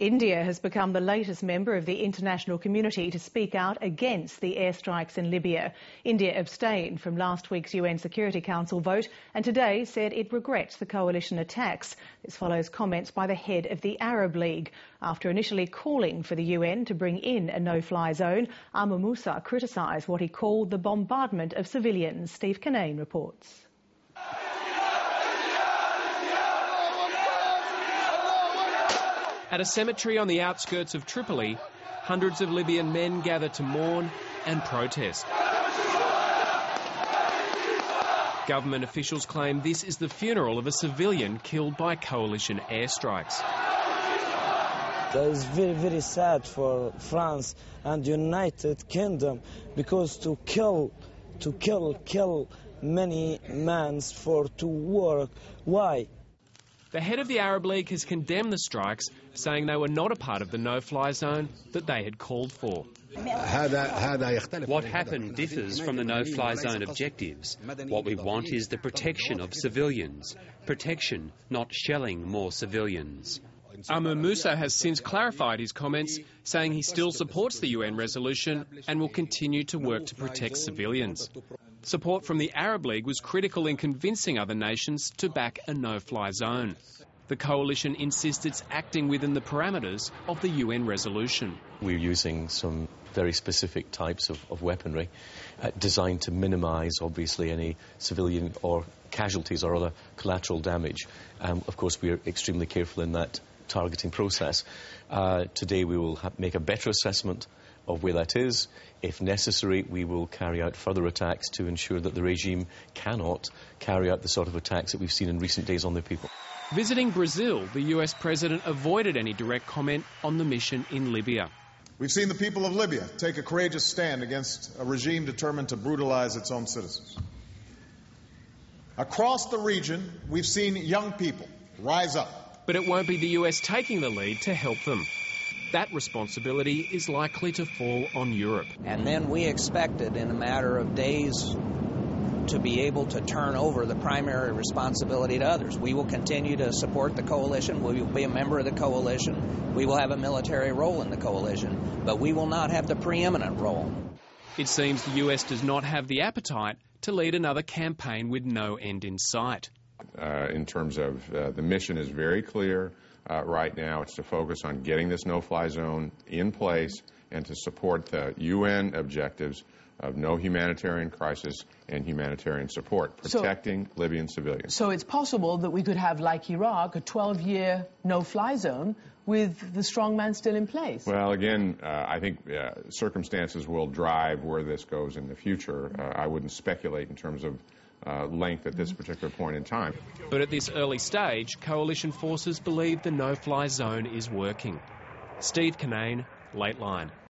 India has become the latest member of the international community to speak out against the airstrikes in Libya. India abstained from last week's UN Security Council vote and today said it regrets the coalition attacks. This follows comments by the head of the Arab League. After initially calling for the UN to bring in a no-fly zone, Amr Moussa criticised what he called the bombardment of civilians. Steve Kinane reports. At a cemetery on the outskirts of Tripoli, hundreds of Libyan men gather to mourn and protest. Government officials claim this is the funeral of a civilian killed by coalition airstrikes. That is very, very sad for France and United Kingdom, because to kill many men to work. Why? The head of the Arab League has condemned the strikes, saying they were not a part of the no-fly zone that they had called for. What happened differs from the no-fly zone objectives. What we want is the protection of civilians. Protection, not shelling more civilians. Amr Moussa has since clarified his comments, saying he still supports the UN resolution and will continue to work to protect civilians. Support from the Arab League was critical in convincing other nations to back a no-fly zone. The coalition insists it's acting within the parameters of the UN resolution. We're using some very specific types of weaponry designed to minimise, obviously, any civilian or casualties or other collateral damage. Of course, we're extremely careful in that targeting process. Today we will make a better assessment of where that is. If necessary, we will carry out further attacks to ensure that the regime cannot carry out the sort of attacks that we've seen in recent days on their people. Visiting Brazil, the US president avoided any direct comment on the mission in Libya. We've seen the people of Libya take a courageous stand against a regime determined to brutalize its own citizens. Across the region, we've seen young people rise up. But it won't be the US taking the lead to help them. That responsibility is likely to fall on Europe. And then we expected in a matter of days to be able to turn over the primary responsibility to others. We will continue to support the coalition. We will be a member of the coalition. We will have a military role in the coalition, but we will not have the preeminent role. It seems the US does not have the appetite to lead another campaign with no end in sight. In terms of the mission is very clear right now. It's to focus on getting this no-fly zone in place and to support the UN objectives of no humanitarian crisis and humanitarian support, protecting Libyan civilians. So it's possible that we could have, like Iraq, a 12-year no-fly zone with the strongman still in place? Well, again, I think circumstances will drive where this goes in the future. I wouldn't speculate in terms of length at this particular point in time. But at this early stage, coalition forces believe the no-fly zone is working. Steve Kinane, Late Line.